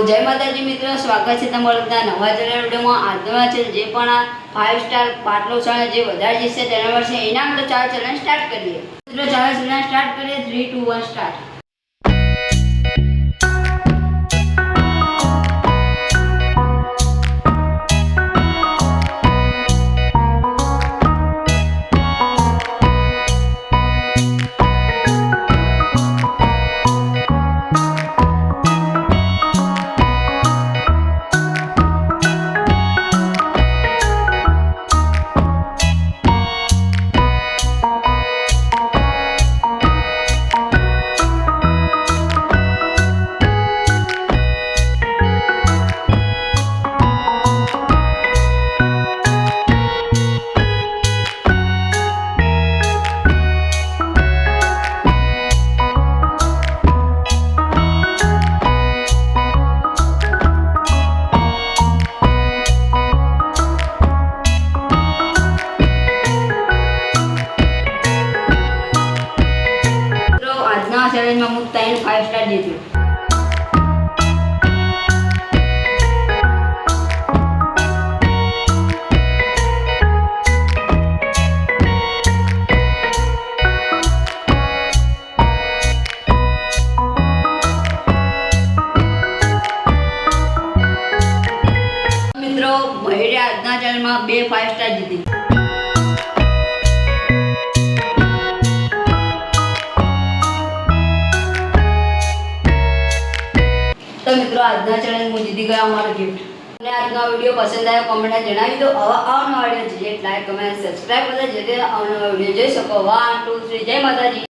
જય માતાજી મિત્રો, સ્વાગત છે તમારું નવા ચેનલ વિડીયોમાં। આજનો છે જે પણ આ 5 સ્ટાર પાટલો છે જે વધારે જીતશે તેના વર્ષે ઇનામ, તો ચાલો ચેનલ સ્ટાર્ટ કરીએ મિત્રો। ચાલો ચેનલ સ્ટાર્ટ કરીએ। 3 2 1 સ્ટાર્ટ। ચેલેન્જમાં હું 3 5 સ્ટાર જીત્યો। મિત્રો મયુરે આજના ચેલેન્જમાં 2 5 સ્ટાર જીતી। तो मित्रों આજના ચેલેન્જ હું જીતી ગયો અમારો ગિફ્ટ। અને આજનો વિડિયો પસંદ આવ્યો કોમેન્ટમાં જણાવી દો। આવવાનો વિડિયો લાઈક કમેન્ટ સબસ્ક્રાઇબ કરો જેથી આવવાનો વિડિયો જોઈ શકો। 1 2 3 જય માતાજી।